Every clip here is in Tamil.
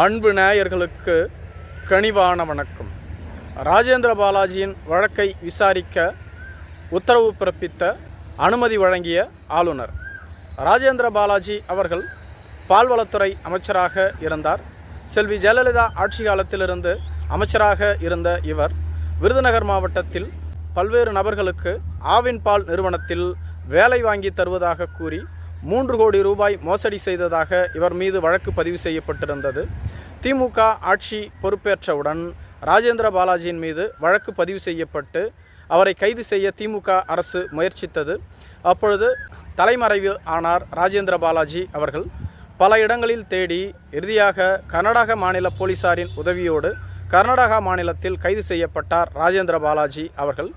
அன்பு நேயர்களுக்கு கனிவான வணக்கம். ராஜேந்திர பாலாஜியின் வழக்கை விசாரிக்க உத்தரவு பிறப்பித்த அனுமதி வழங்கிய ஆளுநர். ராஜேந்திர பாலாஜி அவர்கள் பால்வளத்துறை அமைச்சராக இருந்தார். செல்வி ஜெயலலிதா ஆட்சி காலத்திலிருந்து அமைச்சராக இருந்த இவர் விருதுநகர் மாவட்டத்தில் பல்வேறு நபர்களுக்கு ஆவின் பால் நிறுவனத்தில் வேலை வாங்கி தருவதாக கூறி 3 கோடி ரூபாய் மோசடி செய்ததாக இவர் மீது வழக்கு பதிவு செய்யப்பட்டிருந்தது. திமுக ஆட்சி பொறுப்பேற்றவுடன் ராஜேந்திர பாலாஜியின் மீது வழக்கு பதிவு செய்யப்பட்டு அவரை கைது செய்ய திமுக அரசு முயற்சித்தது. அப்பொழுது தலைமறைவு ஆனார் ராஜேந்திர பாலாஜி அவர்கள். பல இடங்களில் தேடி இறுதியாக கர்நாடக மாநில போலீசாரின் உதவியோடு கர்நாடகா மாநிலத்தில் கைது செய்யப்பட்டார் ராஜேந்திர பாலாஜி அவர்கள்.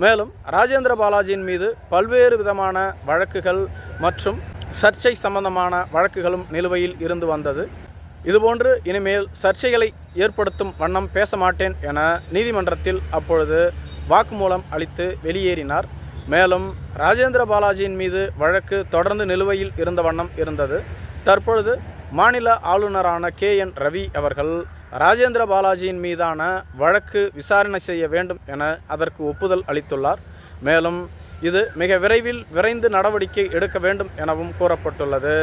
மேலும் ராஜேந்திர பாலாஜியின் மீது பல்வேறு விதமான வழக்குகள் மற்றும் சர்ச்சை சம்பந்தமான வழக்குகளும் நிலுவையில் இருந்து வந்தது. இதுபோன்று இனிமேல் சர்ச்சைகளை ஏற்படுத்தும் வண்ணம் பேச மாட்டேன் என நீதிமன்றத்தில் அப்பொழுது வாக்குமூலம் அளித்து வெளியேறினார். மேலும் ராஜேந்திர பாலாஜியின் மீது வழக்கு தொடர்ந்து நிலுவையில் இருந்த வண்ணம் இருந்தது. தற்பொழுது மாநில ஆளுநரான KN ரவி அவர்கள் ராஜேந்திர பாலாஜியின் மீதான வழக்கு விசாரணை செய்ய வேண்டும் என அதற்கு ஒப்புதல் அளித்துள்ளார். மேலும் இது மிக விரைந்து நடவடிக்கை எடுக்க வேண்டும் எனவும் கூறப்பட்டுள்ளது.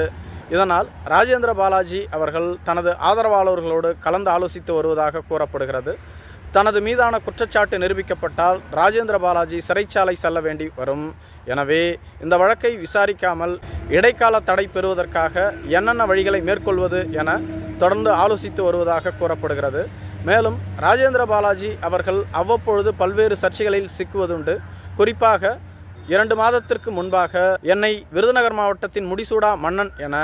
இதனால் ராஜேந்திர பாலாஜி அவர்கள் தனது ஆதரவாளர்களோடு கலந்து ஆலோசித்து வருவதாக கூறப்படுகிறது. தனது மீதான குற்றச்சாட்டு நிரூபிக்கப்பட்டால் ராஜேந்திர பாலாஜி சிறைச்சாலை செல்ல வேண்டி வரும். எனவே இந்த வழக்கை விசாரிக்காமல் இடைக்கால தடை பெறுவதற்காக என்னென்ன வழிகளை மேற்கொள்வது என தொடர்ந்து ஆலோசித்து வருவதாக கூறப்படுகிறது. மேலும் ராஜேந்திர பாலாஜி அவர்கள் அவ்வப்பொழுது பல்வேறு சர்ச்சைகளில் சிக்குவதுண்டு. குறிப்பாக 2 மாதத்திற்கு முன்பாக என்னை விருதுநகர் மாவட்டத்தின் முடிசூடா மன்னன் என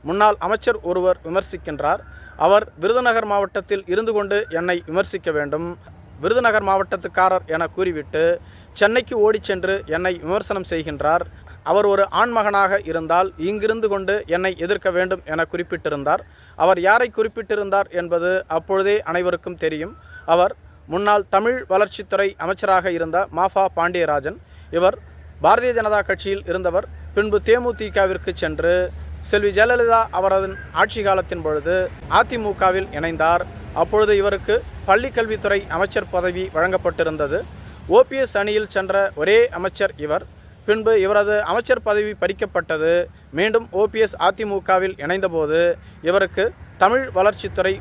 முன்னாள் அமைச்சர் ஒருவர் விமர்சிக்கின்றார். அவர் விருதுநகர் மாவட்டத்தில் இருந்து கொண்டு என்னை விமர்சிக்க வேண்டும், விருதுநகர் மாவட்டத்துக்காரர் என கூறிவிட்டு சென்னைக்கு ஓடி சென்று என்னை விமர்சனம் செய்கின்றார். அவர் ஒரு ஆண்மகனாக இருந்தால் இங்கிருந்து கொண்டு என்னை எதிர்க்க வேண்டும் என குறிப்பிட்டிருந்தார். அவர் யாரை குறிப்பிட்டிருந்தார் என்பது அப்பொழுதே அனைவருக்கும் தெரியும். அவர் முன்னாள் தமிழ் வளர்ச்சித்துறை அமைச்சராக இருந்த மாஃபா பாண்டியராஜன். இவர் பாரதிய ஜனதா கட்சியில் இருந்தவர். பின்பு தேமுதிகவிற்கு சென்று செல்வி ஜெயலலிதா அவரது ஆட்சி காலத்தின் பொழுது அதிமுகவில் இணைந்தார். அப்பொழுது இவருக்கு பள்ளிக்கல்வித்துறை அமைச்சர் பதவி வழங்கப்பட்டிருந்தது. OPS அணியில் சென்ற ஒரே அமைச்சர் இவர். பின்பு இவரது அமைச்சர் பதவி பறிக்கப்பட்டது. மீண்டும் OPS அதிமுகவில் இணைந்தபோது இவருக்கு தமிழ் வளர்ச்சித்துறை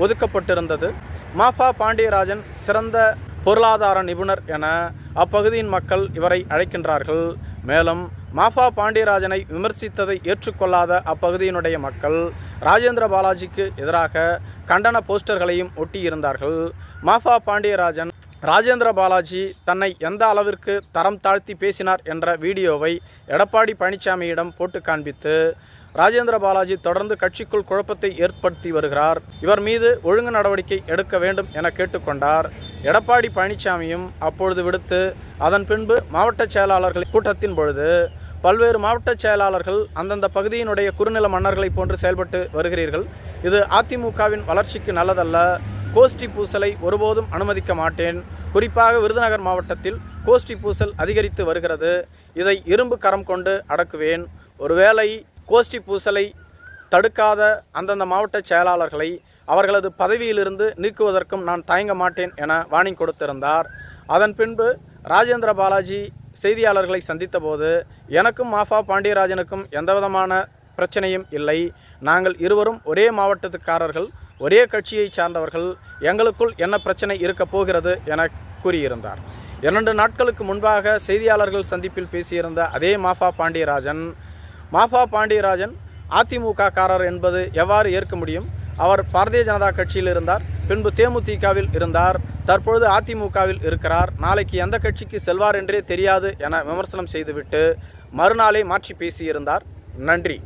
ஒதுக்கப்பட்டிருந்தது. மாஃபா பாண்டியராஜன் சிறந்த பொருளாதார நிபுணர் என அப்பகுதியின் மக்கள் இவரை அழைக்கின்றார்கள். மேலும் மாஃபா பாண்டியராஜனை விமர்சித்ததை ஏற்றுக்கொள்ளாத அப்பகுதியினுடைய மக்கள் ராஜேந்திர பாலாஜிக்கு எதிராக கண்டன போஸ்டர்களையும் ஒட்டியிருந்தார்கள். மாஃபா பாண்டியராஜன் ராஜேந்திர பாலாஜி தன்னை எந்த அளவிற்கு தரம் தாழ்த்தி பேசினார் என்ற வீடியோவை எடப்பாடி பழனிசாமியிடம் போட்டு காண்பித்து ராஜேந்திர பாலாஜி தொடர்ந்து கட்சிக்குள் குழப்பத்தை ஏற்படுத்தி வருகிறார், இவர் மீது ஒழுங்கு நடவடிக்கை எடுக்க வேண்டும் என கேட்டுக்கொண்டார். எடப்பாடி பழனிசாமியும் அப்பொழுது விடுத்து அதன் பின்பு மாவட்ட செயலாளர்கள் கூட்டத்தின் பொழுது பல்வேறு மாவட்ட செயலாளர்கள் அந்தந்த பகுதியினுடைய குறுநில மன்னர்களை போன்று செயல்பட்டு வருகிறீர்கள், இது அதிமுகவின் வளர்ச்சிக்கு நல்லதல்ல, கோஷ்டி பூசலை ஒருபோதும் அனுமதிக்க மாட்டேன், குறிப்பாக விருதுநகர் மாவட்டத்தில் கோஷ்டி பூசல் அதிகரித்து வருகிறது, இதை இரும்பு கரம் கொண்டு அடக்குவேன், ஒருவேளை கோஷ்டி பூசலை தடுக்காத அந்தந்த மாவட்ட செயலாளர்களை அவர்களது பதவியிலிருந்து நீக்குவதற்கும் நான் தயங்க மாட்டேன் என வார்னிங் கொடுத்திருந்தார். அதன் பின்பு ராஜேந்திர பாலாஜி செய்தியாளர்களை சந்தித்த போது எனக்கும் மாஃபா பாண்டியராஜனுக்கும் எந்தவிதமான பிரச்சனையும் இல்லை, நாங்கள் இருவரும் ஒரே மாவட்டத்துக்காரர்கள், ஒரே கட்சியை சார்ந்தவர்கள், எங்களுக்குள் என்ன பிரச்சனை இருக்க போகிறது என கூறியிருந்தார். 2 நாட்களுக்கு முன்பாக செய்தியாளர்கள் சந்திப்பில் பேசியிருந்த அதே மாஃபா பாண்டியராஜன் அதிமுக காரர் என்பது எவ்வாறு ஏற்க முடியும்? அவர் பாரதிய ஜனதா கட்சியில் இருந்தார், பின்பு தேமுதிகவில் இருந்தார், தற்பொழுது அதிமுகவில் இருக்கிறார், நாளைக்கு எந்த கட்சிக்கு செல்வார் என்றே தெரியாது என விமர்சனம் செய்துவிட்டு மறுநாளே மாற்றி பேசியிருந்தார். நன்றி.